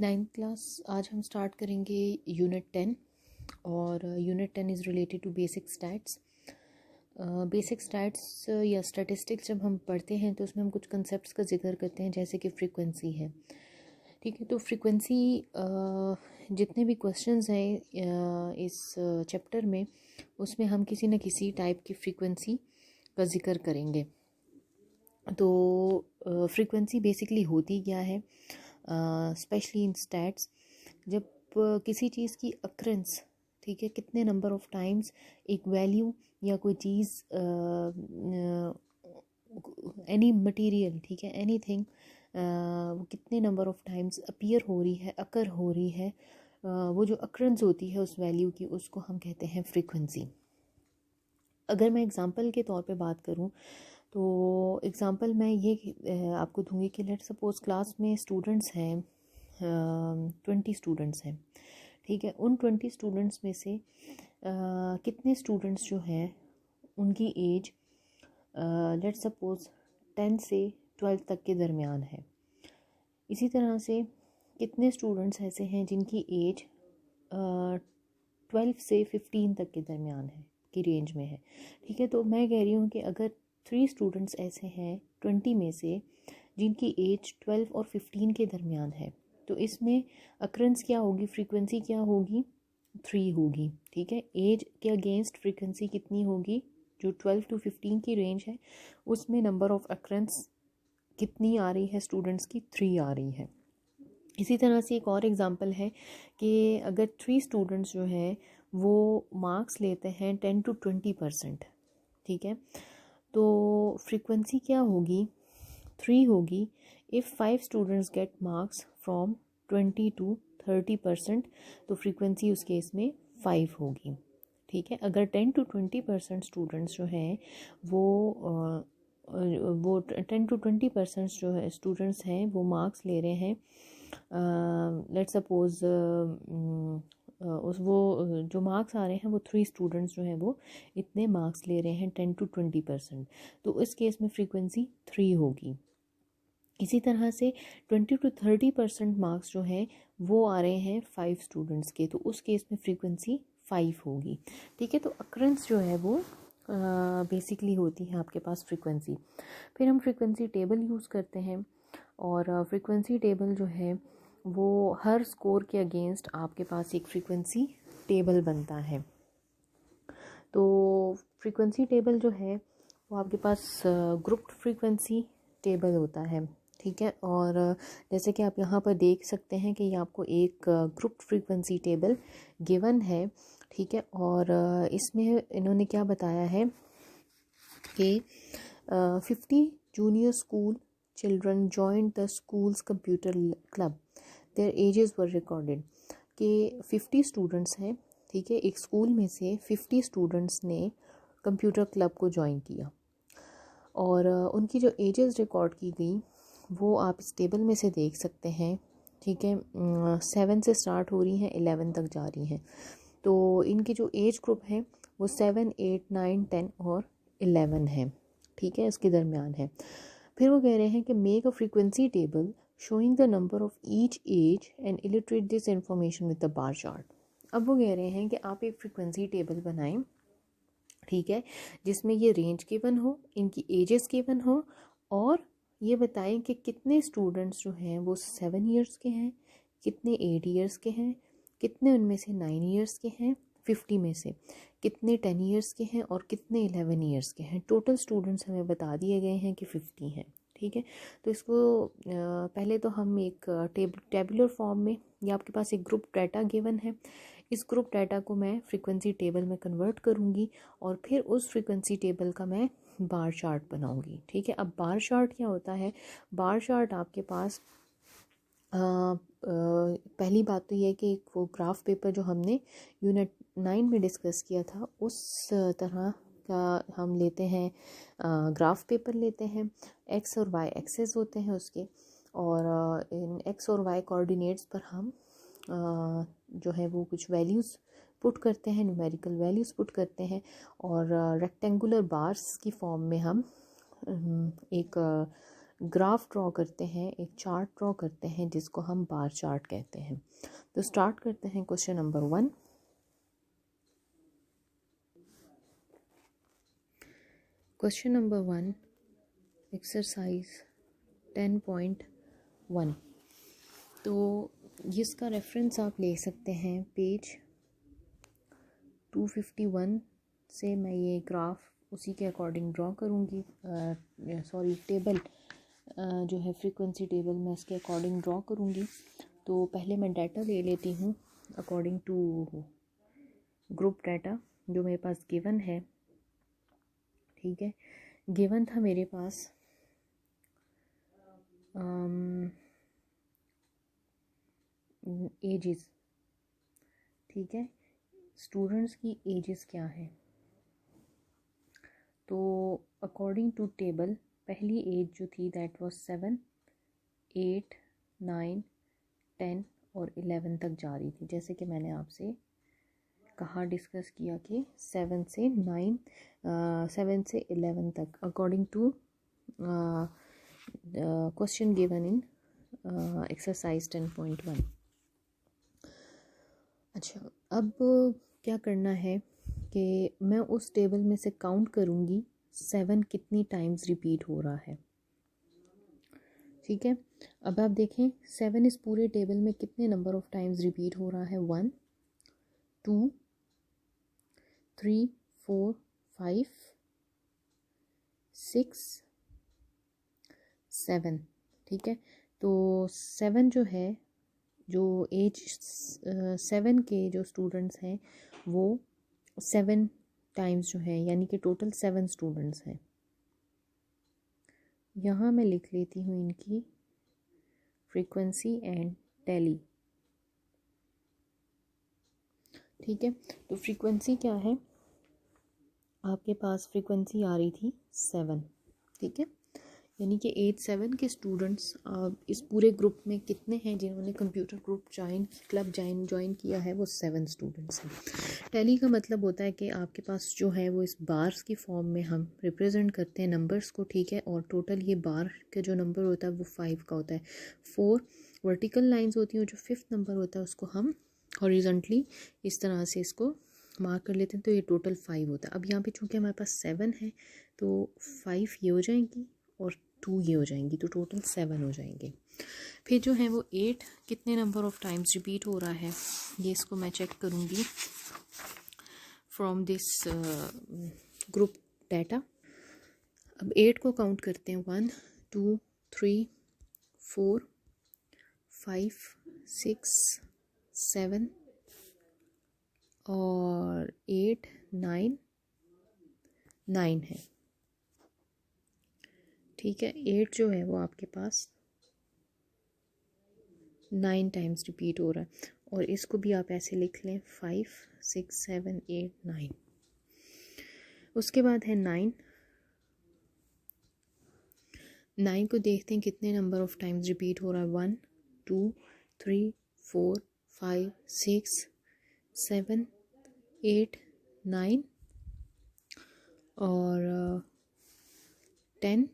Ninth class आज हम start करेंगे यूनिट 10 और unit 10 is related to basic stats. Basic stats या स्टैटिस्टिक्स जब हम पढ़ते हैं तो उसमें हम कुछ कंसेप्ट्स का जिक्र करते हैं, जैसे कि फ्रीक्वेंसी है। ठीक है, तो फ्रीक्वेंसी जितने भी क्वेश्चंस हैं इस चैप्टर में, उसमें हम किसी न किसी टाइप की फ्रीक्वेंसी का जिक्र करेंगे। तो फ्रीक्वेंसी बेसिकली होती क्या है, स्पेशली इन स्टैट्स, जब किसी चीज़ की अक्रेंस, ठीक है, कितने नंबर ऑफ टाइम्स एक वैल्यू या कोई चीज़, एनी मटेरियल, ठीक है, एनीथिंग, वो कितने नंबर ऑफ टाइम्स अपीयर हो रही है, अकर हो रही है, वो जो अक्रेंस होती है उस वैल्यू की, उसको हम कहते हैं फ्रीक्वेंसी। अगर मैं एग्जांपल के तौर पे बात करूं तो एग्ज़ाम्पल मैं ये आपको दूंगी कि लेट सपोज क्लास में स्टूडेंट्स हैं, 20 स्टूडेंट्स हैं। ठीक है, उन 20 स्टूडेंट्स में से कितने स्टूडेंट्स जो हैं उनकी एज लेट सपोज 10 से 12 तक के दरमियान है। इसी तरह से कितने स्टूडेंट्स ऐसे हैं जिनकी एज 12 से 15 तक के दरमियान है, की रेंज में है। ठीक है, तो मैं कह रही हूँ कि अगर 3 स्टूडेंट्स ऐसे हैं 20 में से जिनकी एज 12 और 15 के दरमियान है, तो इसमें अक्रेंस क्या होगी, फ्रीक्वेंसी क्या होगी, 3 होगी। ठीक है, एज के अगेंस्ट फ्रीक्वेंसी कितनी होगी, जो 12 टू 15 की रेंज है उसमें नंबर ऑफ अक्रेंस कितनी आ रही है स्टूडेंट्स की, 3 आ रही है। इसी तरह से एक और एग्जांपल है कि अगर 3 स्टूडेंट्स जो हैं वो मार्क्स लेते हैं 10 to 20%, ठीक है, तो फ्रीक्वेंसी क्या होगी, 3 होगी। If 5 students get marks from 20 to 30%, तो फ्रीक्वेंसी उस केस में 5 होगी। ठीक है, अगर 10 to 20% स्टूडेंट्स जो हैं वो 10 to 20% जो है स्टूडेंट्स हैं वो मार्क्स ले रहे हैं, लेट सपोज उस वो जो मार्क्स आ रहे हैं वो 3 स्टूडेंट्स जो हैं वो इतने मार्क्स ले रहे हैं 10 to 20%, तो इस केस में फ्रीक्वेंसी 3 होगी। इसी तरह से 20 to 30% मार्क्स जो हैं वो आ रहे हैं 5 स्टूडेंट्स के, तो उस केस में फ्रीक्वेंसी 5 होगी। ठीक है, तो अक्रेंस जो है वो बेसिकली होती है आपके पास फ्रीक्वेंसी। फिर हम फ्रीक्वेंसी टेबल यूज़ करते हैं, और फ्रीक्वेंसी टेबल जो है वो हर स्कोर के अगेंस्ट आपके पास एक फ्रीक्वेंसी टेबल बनता है। तो फ्रीक्वेंसी टेबल जो है वो आपके पास ग्रुप फ्रीक्वेंसी टेबल होता है। ठीक है, और जैसे कि आप यहाँ पर देख सकते हैं कि ये आपको एक ग्रुप फ्रीक्वेंसी टेबल गिवन है। ठीक है, और इसमें इन्होंने क्या बताया है कि 50 junior school children joined the schools computer club, there edges were recorded. कि 50 स्टूडेंट्स हैं, ठीक है, एक स्कूल में से 50 स्टूडेंट्स ने कंप्यूटर क्लब को ज्वाइन किया, और उनकी जो एजेस रिकॉर्ड की गई वो आप इस टेबल में से देख सकते हैं। ठीक है, 7 से स्टार्ट हो रही हैं, 11 तक जा रही हैं। तो इनकी जो एज ग्रुप है वो 7, 8, 9, 10 और 11 है। ठीक है, इसके दरमियान है। फिर वो कह रहे हैं कि make a frequency table showing the number of each age and illustrate this information with the bar chart. अब वो कह रहे हैं कि आप एक फ्रीक्वेंसी टेबल बनाएं, ठीक है, जिसमें ये रेंज गिवन हो, इनकी एजेस गिवन हो, और ये बताएं कि कितने स्टूडेंट्स जो हैं वो 7 ईयर्स के हैं, कितने 8 ईयर्स के हैं, कितने उनमें से 9 ईयर्स के हैं, 50 में से कितने 10 ईयर्स के हैं और कितने 11 ईयर्स के हैं। टोटल स्टूडेंट्स हमें बता दिए गए हैं कि 50 हैं। ठीक है, तो इसको पहले तो हम एक टेबुलर फॉर्म में, या आपके पास एक ग्रुप डाटा गिवन है, इस ग्रुप डाटा को मैं फ्रीक्वेंसी टेबल में कन्वर्ट करूँगी और फिर उस फ्रीक्वेंसी टेबल का मैं बार चार्ट बनाऊँगी। ठीक है, अब बार चार्ट क्या होता है, बार चार्ट आपके पास पहली बात तो ये है कि वो ग्राफ पेपर जो हमने यूनिट 9 में डिस्कस किया था उस तरह का हम लेते हैं, ग्राफ पेपर लेते हैं, एक्स और वाई एक्सेस होते हैं उसके, और इन एक्स और वाई कोऑर्डिनेट्स पर हम जो है वो कुछ वैल्यूज़ पुट करते हैं, न्यूमेरिकल वैल्यूज़ पुट करते हैं, और रेक्टेंगुलर बार्स की फॉर्म में हम एक ग्राफ ड्रॉ करते हैं, एक चार्ट ड्रॉ करते हैं जिसको हम बार चार्ट कहते हैं। तो स्टार्ट करते हैं question number 1। Question number 1, exercise 10.1। तो जिसका रेफरेंस आप ले सकते हैं पेज 251 से। मैं ये ग्राफ उसी के अकॉर्डिंग ड्रॉ करूँगी, टेबल जो है फ्रीक्वेंसी टेबल मैं इसके अकॉर्डिंग ड्रॉ करूँगी। तो पहले मैं डाटा ले लेती हूँ अकॉर्डिंग टू ग्रुप डाटा जो मेरे पास गिवन है। ठीक है, गिवन था मेरे पास एजेस। ठीक है, स्टूडेंट्स की एजेस क्या है। तो अकॉर्डिंग टू टेबल पहली एज जो थी दैट वाज 7, 8, 9, 10 और 11 तक जा रही थी। जैसे कि मैंने आपसे कहा, डिस्कस किया कि 7 से 11 तक according to question given in exercise 10.1। अच्छा, अब क्या करना है कि मैं उस टेबल में से काउंट करूँगी 7 कितनी टाइम्स रिपीट हो रहा है। ठीक है, अब आप देखें 7 इस पूरे टेबल में कितने नंबर ऑफ टाइम्स रिपीट हो रहा है। 1, 2, 3, 4, 5, 6, 7। ठीक है, तो 7 जो है, जो एज 7 के जो स्टूडेंट्स हैं वो 7 टाइम्स जो है, यानी कि टोटल 7 स्टूडेंट्स हैं। यहाँ मैं लिख लेती हूँ इनकी फ्रीक्वेंसी एंड टैली। ठीक है, तो फ्रीक्वेंसी क्या है, आपके पास फ्रीक्वेंसी आ रही थी 7। ठीक है, यानी कि एज 7 के स्टूडेंट्स इस पूरे ग्रुप में कितने हैं जिन्होंने कंप्यूटर ग्रुप क्लब ज्वाइन किया है, वो 7 स्टूडेंट्स हैं। टैली का मतलब होता है कि आपके पास जो है वो इस बार्स की फॉर्म में हम रिप्रेजेंट करते हैं नंबर्स को। ठीक है, और टोटल ये बार का जो नंबर होता है वो 5 का होता है। 4 वर्टिकल लाइंस होती हैं, जो 5th नंबर होता है उसको हम हॉरिजॉन्टली इस तरह से इसको मार्क कर लेते हैं, तो ये टोटल 5 होता है। अब यहाँ पे चूँकि हमारे पास 7 है तो 5 ये हो जाएंगी और 2 ये हो जाएंगी, तो टोटल 7 हो जाएंगे। फिर जो है वो 8 कितने नंबर ऑफ टाइम्स रिपीट हो रहा है, ये इसको मैं चेक करूँगी फ्रॉम दिस ग्रुप डाटा। अब 8 को काउंट करते हैं। 1, 2, 3, 4, 5, 6, 7 और 8, 9 है। ठीक है, 8 जो है वो आपके पास 9 टाइम्स रिपीट हो रहा है, और इसको भी आप ऐसे लिख लें 5, 6, 7, 8, 9। उसके बाद है 9 को देखते हैं कितने नंबर ऑफ टाइम्स रिपीट हो रहा है। 1, 2, 3, 4, 5, 6, 7, 8, 9 और 10,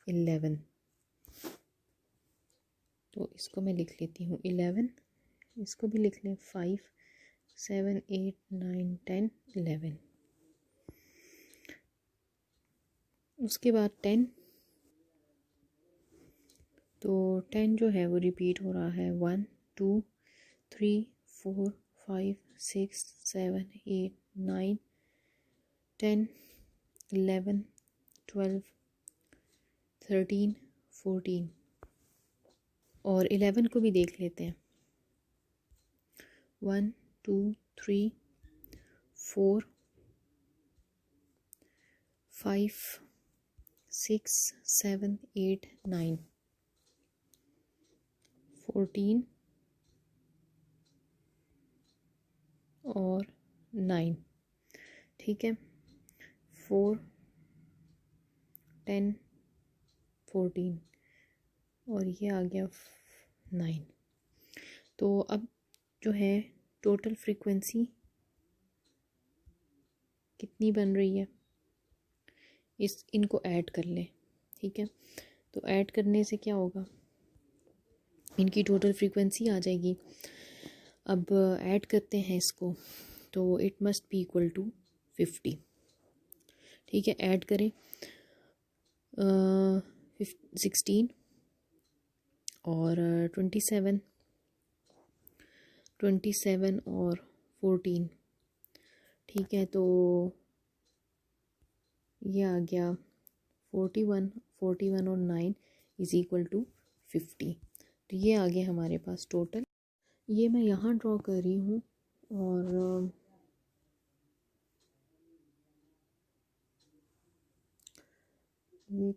11। तो इसको मैं लिख लेती हूँ 11, इसको भी लिख लें 5, 7, 8, 9, 10, 11। उसके बाद 10, तो 10 जो है वो रिपीट हो रहा है। 1, 2, 3, 4, 5, 6, 7, 8, 9, 10, 11, 12, 13, 14 और 11 को भी देख लेते हैं। 1, 2, 3, 4, 5, 6, 7, 8, 9, 14 और 9। ठीक है, 4, 10, 14 और ये आ गया 9। तो अब जो है टोटल फ्रीक्वेंसी कितनी बन रही है, इनको ऐड कर लें। ठीक है, तो ऐड करने से क्या होगा, इनकी टोटल फ्रीक्वेंसी आ जाएगी। अब ऐड करते हैं इसको, तो it must be equal to 50। ठीक है, ऐड करें 16 और 27 और 14। ठीक है, तो ये आ गया 41 और 9 इज़ इक्वल टू 50। तो ये आ गया हमारे पास टोटल। ये मैं यहाँ ड्रॉ कर रही हूँ और ये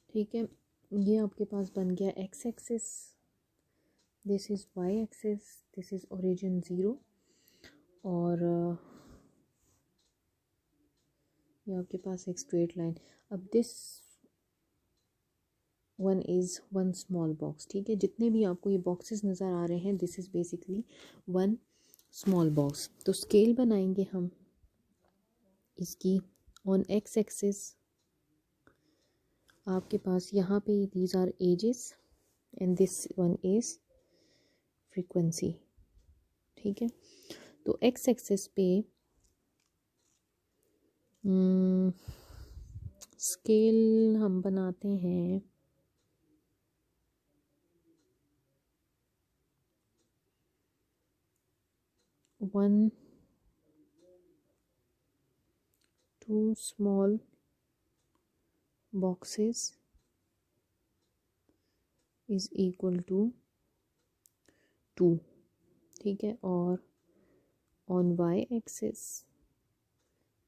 ठीक है, ये आपके पास बन गया x axis, this is why axis, this is origin 0 और ये आपके पास एक स्ट्रेट लाइन। अब this one is one small box. ठीक है, जितने भी आपको ये बॉक्सेस नज़र आ रहे हैं, this is basically one small box. तो स्केल बनाएंगे हम इसकी ऑन एक्स एक्सिस। आपके पास यहाँ पे these are ages and this one is frequency. ठीक है, तो एक्स एक्सिस पे स्केल हम बनाते हैं 1 2 small boxes is equal to 2। ठीक है, और ऑन वाई एक्सिस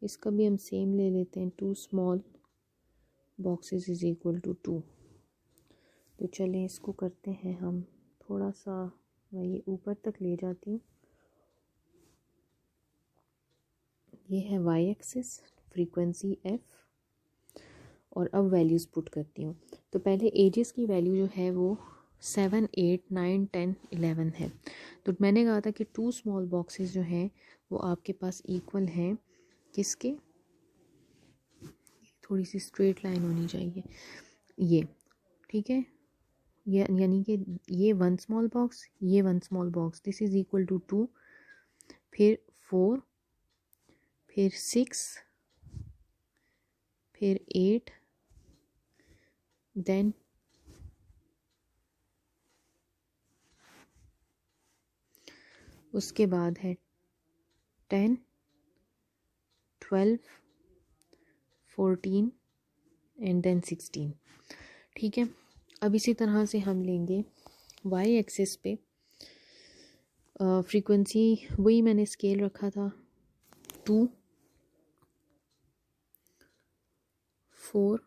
इसका भी हम सेम ले लेते हैं, 2 small boxes is equal to 2। तो चलें इसको करते हैं हम थोड़ा सा, मैं ये ऊपर तक ले जाती हूँ। ये है वाई एक्सिस, फ्रीक्वेंसी एफ, और अब वैल्यूज़ पुट करती हूँ। तो पहले एजेस की वैल्यू जो है वो 7 8 9 10 11 है। तो मैंने कहा था कि 2 स्मॉल बॉक्सेस जो हैं वो आपके पास इक्वल हैं किसके, थोड़ी सी स्ट्रेट लाइन होनी चाहिए ये। ठीक है, ये यानी कि ये 1 स्मॉल बॉक्स, ये 1 small box, this is equal to 2, फिर 4, फिर 6, फिर 8, देन उसके बाद है 10 12 14 एंड देन 16। ठीक है, अब इसी तरह से हम लेंगे वाई एक्सिस पे फ्रीक्वेंसी, वही मैंने स्केल रखा था 2 4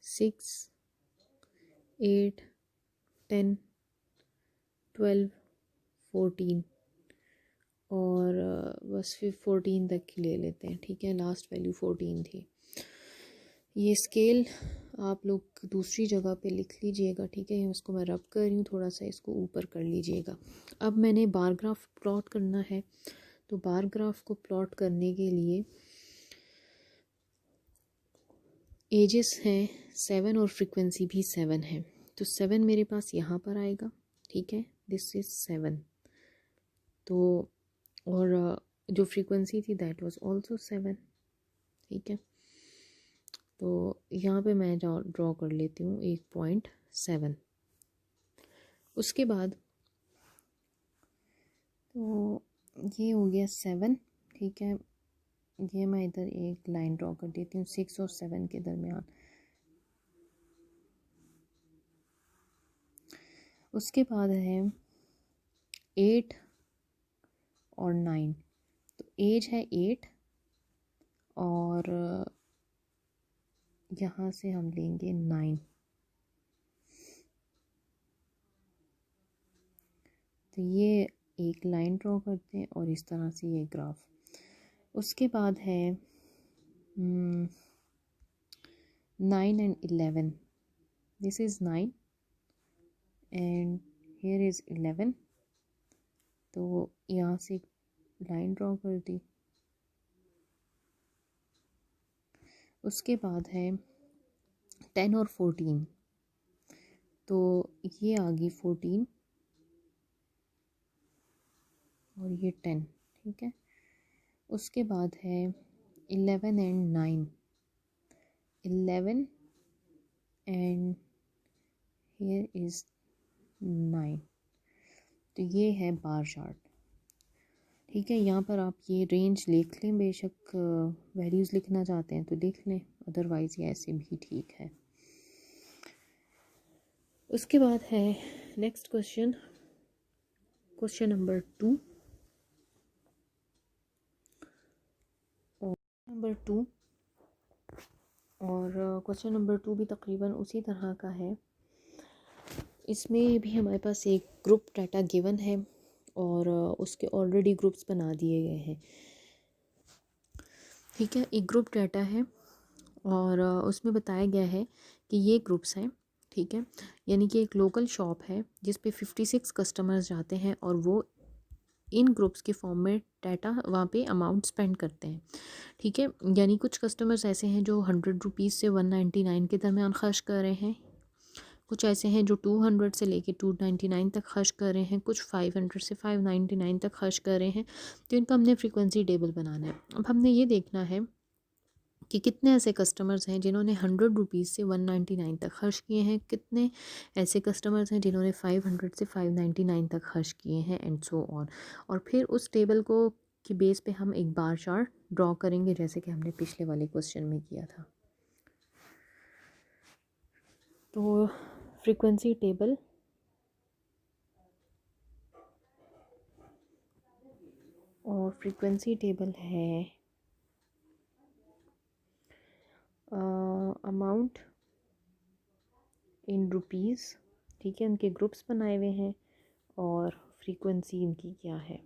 6 8 10 12 14 और बस फिर 14 तक की ले लेते हैं। ठीक है, लास्ट वैल्यू 14 थी। ये स्केल आप लोग दूसरी जगह पे लिख लीजिएगा। ठीक है, इसको मैं रब कर रही हूँ, थोड़ा सा इसको ऊपर कर लीजिएगा। अब मैंने बार ग्राफ प्लॉट करना है, तो बार ग्राफ को प्लॉट करने के लिए एजेस हैं 7 और फ्रीक्वेंसी भी 7 है, तो 7 मेरे पास यहाँ पर आएगा। ठीक है, दिस इज़ 7। तो और जो फ्रीक्वेंसी थी दैट वाज आल्सो 7। ठीक है, तो यहाँ पे मैं ड्रॉ कर लेती हूँ 1.7। उसके बाद तो ये हो गया 7। ठीक है, ये मैं इधर एक लाइन ड्रॉ कर देती हूँ 6 और 7 के दरमियान। उसके बाद है 8 और 9, तो एज है 8 और यहाँ से हम लेंगे 9। तो ये एक लाइन ड्रॉ करते हैं और इस तरह से ये ग्राफ। उसके बाद है 9 and 11, this is 9 and here is 11। तो यहाँ से लाइन ड्रॉ कर दी उसके बाद है 10 और 14, तो ये आ गई 14 और ये 10, ठीक है। उसके बाद है 11 एंड 9, 11 एंड हियर इज़ 9, तो ये है बार चार्ट, ठीक है। यहाँ पर आप ये रेंज लिख लें, बेशक वैल्यूज़ लिखना चाहते हैं तो लिख लें, अदरवाइज़ ये ऐसे भी ठीक है। उसके बाद है नेक्स्ट क्वेश्चन, क्वेश्चन नंबर 2 और क्वेश्चन नंबर 2 भी तकरीबन उसी तरह का है। इसमें भी हमारे पास एक ग्रुप डाटा गिवन है और उसके ऑलरेडी ग्रुप्स बना दिए गए हैं, ठीक है। एक ग्रुप डाटा है और उसमें बताया गया है कि ये ग्रुप्स हैं, ठीक है। यानी कि एक लोकल शॉप है जिस पे 56 कस्टमर्स जाते हैं और वो इन ग्रुप्स के फॉर्म में डाटा वहाँ पे अमाउंट स्पेंड करते हैं, ठीक है। यानी कुछ कस्टमर्स ऐसे हैं जो 100 रुपीज़ से 199 के दरमियान खर्च कर रहे हैं, कुछ ऐसे हैं जो 200 से लेके 299 तक खर्च कर रहे हैं, कुछ 500 से 599 तक खर्च कर रहे हैं। तो इनका हमने फ्रीक्वेंसी टेबल बनाना है। अब हमने ये देखना है कि कितने ऐसे कस्टमर्स हैं जिन्होंने 100 रुपीज़ से 199 तक खर्च किए हैं, कितने ऐसे कस्टमर्स हैं जिन्होंने 500 से 599 तक खर्च किए हैं, एंड सो ऑन। और फिर उस टेबल को की बेस पे हम एक बार चार्ट ड्रॉ करेंगे, जैसे कि हमने पिछले वाले क्वेश्चन में किया था। तो फ्रीक्वेंसी टेबल और फ्रीक्वेंसी टेबल है अमाउंट इन रुपीज़, ठीक है। उनके ग्रुप्स बनाए हुए हैं और फ्रीक्वेंसी इनकी क्या है।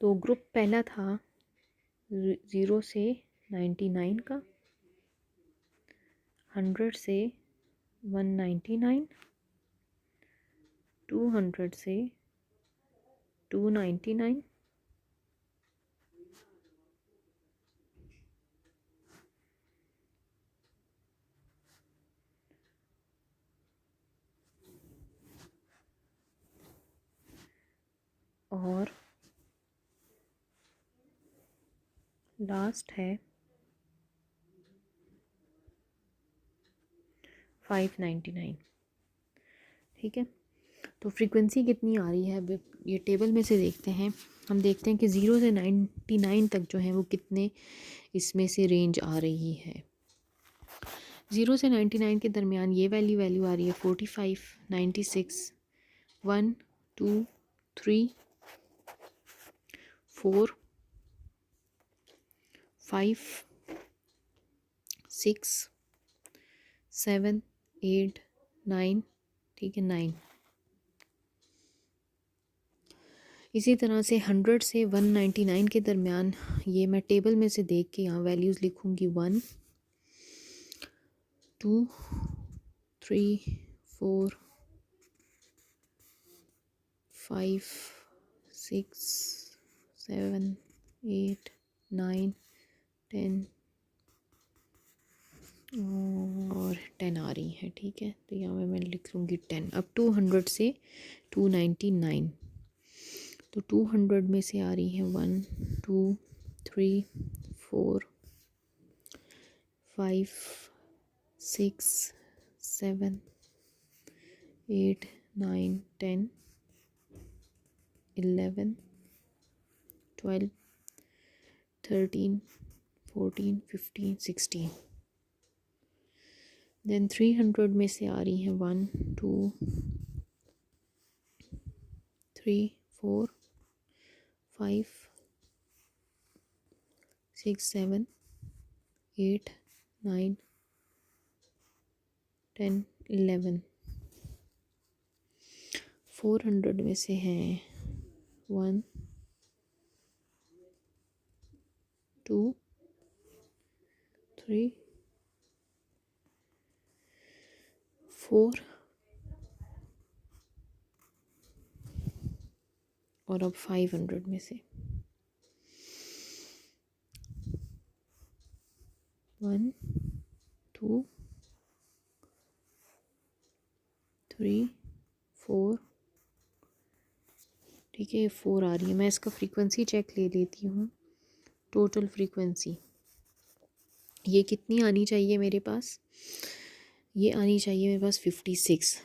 तो ग्रुप पहला था 0 से 99 का, 100 से 199, 200 से 299, और लास्ट है 599, ठीक है। तो फ्रीक्वेंसी कितनी आ रही है अब ये टेबल में से देखते हैं। हम देखते हैं कि 0 से 99 तक जो है वो कितने इसमें से रेंज आ रही है। 0 से 99 के दरमियान ये वैल्यू आ रही है 45, 96, 1, 2, 3, 4, 5, 6, 7, 8, 9, ठीक है 9। इसी तरह से 100 से 199 के दरमियान ये मैं टेबल में से देख के यहाँ वैल्यूज़ लिखूँगी 1, 2, 3, 4, 5, 6, 7, 8, 9, 10 और 10 आ रही है, ठीक है। तो यहाँ मैं लिख लूँगी 10। अब 200 से 299, तो 200 में से आ रही है 1, 2, 3, 4, 5, 6, 7, 8, 9, 10, 11, 12, 13, 14, 15, 16। देन 300 में से आ रही हैं 1, 2, 3, 4, 5, 6, 7, 8, 9, 10, 11। 400 में से हैं 1, 2, 3, 4 और अब 500 में से 1 2 3 4, ठीक है, ये 4 आ रही है। मैं इसका फ्रीक्वेंसी चेक ले लेती हूँ। टोटल फ्रीक्वेंसी ये कितनी आनी चाहिए मेरे पास? ये आनी चाहिए मेरे पास 56।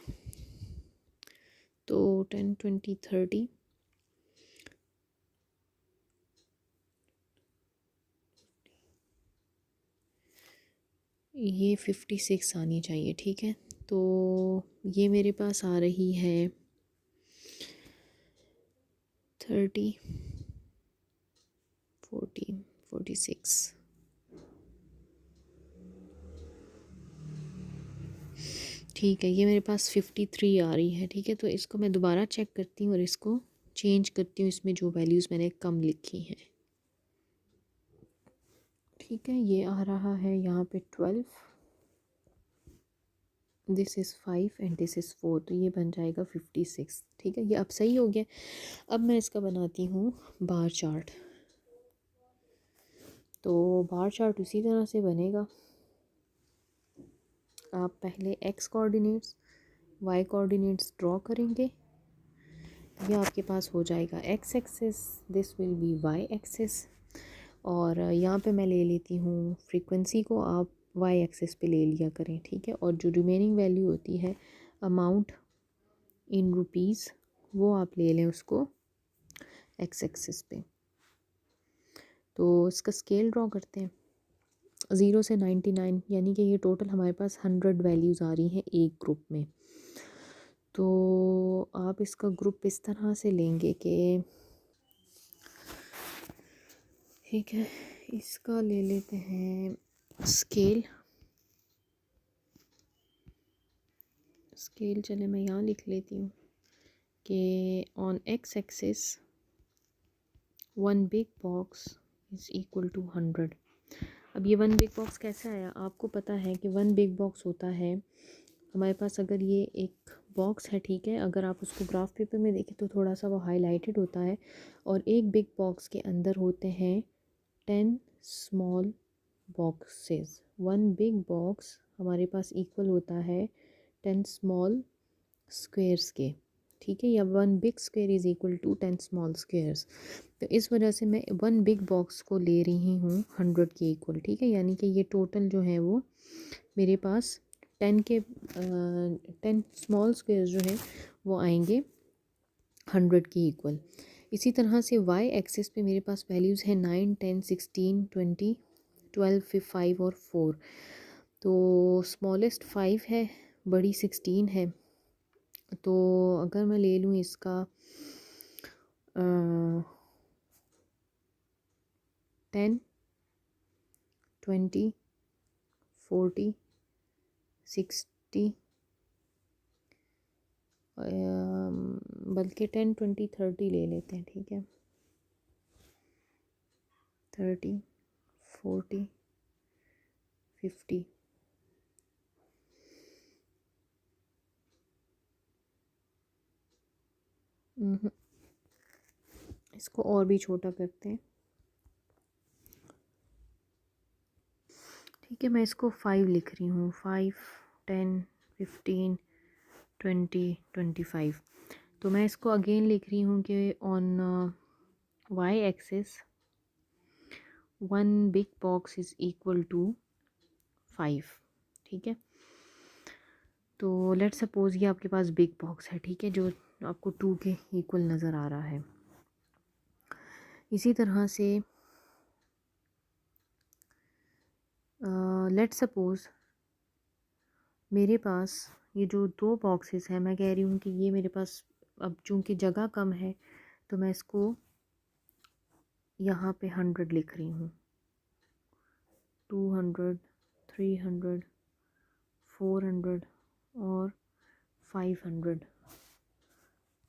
तो 10 20 30, ये 56 आनी चाहिए, ठीक है। तो ये मेरे पास आ रही है 30 40 46। ठीक है, ये मेरे पास 53 आ रही है, ठीक है। तो इसको मैं दोबारा चेक करती हूँ और इसको चेंज करती हूँ, इसमें जो वैल्यूज़ मैंने कम लिखी हैं, ठीक है। ये आ रहा है यहाँ पे 12, this is 5 and this is 4, तो ये बन जाएगा 56, ठीक है। ये अब सही हो गया। अब मैं इसका बनाती हूँ बार चार्ट। तो बार चार्ट उसी तरह से बनेगा। आप पहले X coordinates Y coordinates draw करेंगे। ये आपके पास हो जाएगा X axis, this will be Y axis, और यहाँ पे मैं ले लेती हूँ फ्रीक्वेंसी को, आप वाई एक्सिस पे ले लिया करें, ठीक है। और जो रिमेनिंग वैल्यू होती है अमाउंट इन रुपीज़, वो आप ले लें उसको एक्स एक्सिस पे। तो इसका स्केल ड्रॉ करते हैं 0 से 99, यानी कि ये टोटल हमारे पास 100 वैल्यूज़ आ रही हैं एक ग्रुप में। तो आप इसका ग्रुप इस तरह से लेंगे कि, ठीक है, इसका ले लेते हैं स्केल। स्केल चले मैं यहाँ लिख लेती हूँ कि on X axis 1 big box is equal to 100। अब ये 1 बिग बॉक्स कैसे आया? आपको पता है कि 1 बिग बॉक्स होता है हमारे पास, अगर ये एक बॉक्स है, ठीक है, अगर आप उसको ग्राफ पेपर में देखें तो थोड़ा सा वो हाईलाइटेड होता है, और एक बिग बॉक्स के अंदर होते हैं 10 स्मॉल बॉक्सेस। 1 बिग बॉक्स हमारे पास इक्वल होता है 10 स्मॉल स्क्वेयर्स के, ठीक है, या 1 big square is equal to 10 small squares. तो इस वजह से मैं 1 बिग बॉक्स को ले रही हूँ 100 के इक्वल, ठीक है। यानी कि ये टोटल जो है वो मेरे पास 10 स्मॉल स्क्वेयर्स जो है वो आएंगे 100 के इक्वल। इसी तरह से वाई एक्सिस पे मेरे पास वैल्यूज़ है 9 10 16 20 12 5 और 4। तो स्मॉलेस्ट 5 है, बड़ी 16 है। तो अगर मैं ले लूँ इसका 10 20 40 60, बल्कि 10 20 30 ले लेते हैं, ठीक है, 30 40 50। इसको और भी छोटा करते हैं, ठीक है। मैं इसको 5 लिख रही हूँ, 5 10 15 20 25। तो मैं इसको अगेन लिख रही हूँ कि on Y axis 1 big box is equal to 5, ठीक है। तो लेट सपोज़ ये आपके पास बिग बॉक्स है, ठीक है, जो आपको 2 के इक्वल नज़र आ रहा है। इसी तरह से लेट सपोज़ मेरे पास ये जो 2 बॉक्सेस हैं, मैं कह रही हूँ कि ये मेरे पास अब चूँकि जगह कम है तो मैं इसको यहाँ पे 100 लिख रही हूँ, 200 300 400 और 500,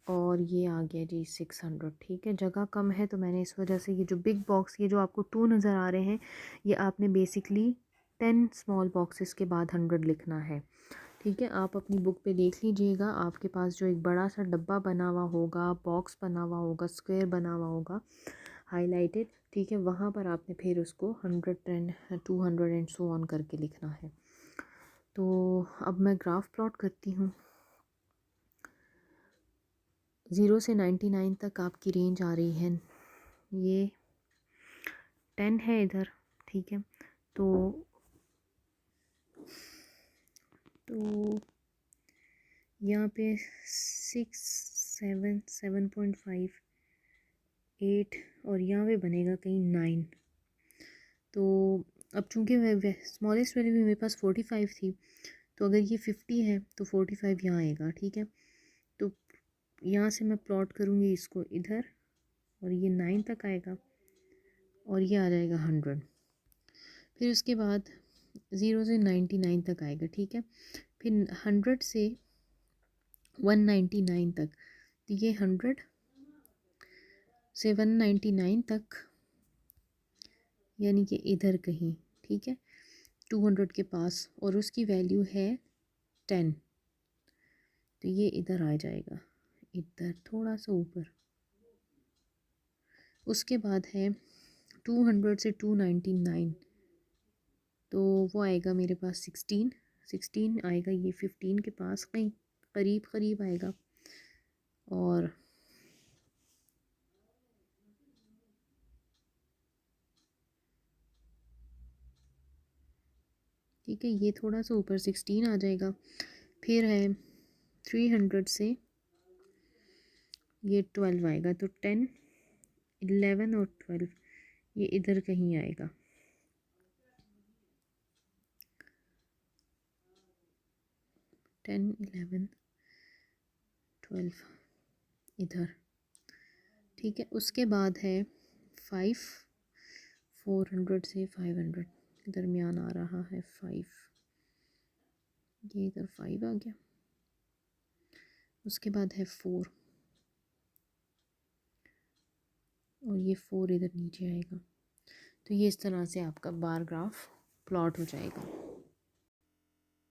और ये आ गया जी 600, ठीक है। जगह कम है तो मैंने इस वजह से ये जो बिग बॉक्स, ये जो आपको 2 नज़र आ रहे हैं, ये आपने बेसिकली 10 स्मॉल बॉक्सेस के बाद 100 लिखना है, ठीक है। आप अपनी बुक पे देख लीजिएगा, आपके पास जो एक बड़ा सा डब्बा बना हुआ होगा, बॉक्स बना हुआ होगा, स्क्वायर बना हुआ होगा, हाईलाइटेड, ठीक है। वहाँ पर आपने फिर उसको 100, 10, 200 एंड सो ऑन करके लिखना है। तो अब मैं ग्राफ प्लॉट करती हूँ। 0 से 99 तक आपकी रेंज आ रही है, ये 10 है इधर, ठीक है। तो यहाँ पे 6, 7, 7.5, 8 और यहाँ पे बनेगा कहीं 9। तो अब चूँकि स्मॉलेस्ट वैल्यू भी मेरे पास 45 थी, तो अगर ये 50 है तो 45 यहाँ आएगा, ठीक है। तो यहाँ से मैं प्लॉट करूँगी इसको इधर, और ये 9 तक आएगा और ये आ जाएगा 100। फिर उसके बाद 0 से 99 तक आएगा, ठीक है। फिर 100 से 199 तक, तो ये 100 से 199 तक, यानी कि इधर कहीं, ठीक है, 200 के पास, और उसकी वैल्यू है 10। तो ये इधर आ जाएगा, इधर थोड़ा सा ऊपर। उसके बाद है 200 से 299, तो वो आएगा मेरे पास 16 आएगा, ये 15 के पास कहीं करीब करीब आएगा। और ठीक है, ये थोड़ा सा ऊपर 16 आ जाएगा। फिर है 300 से ये 12 आएगा, तो 10, 11 और 12 ये इधर कहीं आएगा। टेन, 11, 12 इधर, ठीक है। उसके बाद है 5, 400 से 500 दरमियान आ रहा है 5, ये इधर 5 आ गया। उसके बाद है 4, और ये 4 इधर नीचे आएगा। तो ये इस तरह से आपका बार ग्राफ प्लॉट हो जाएगा।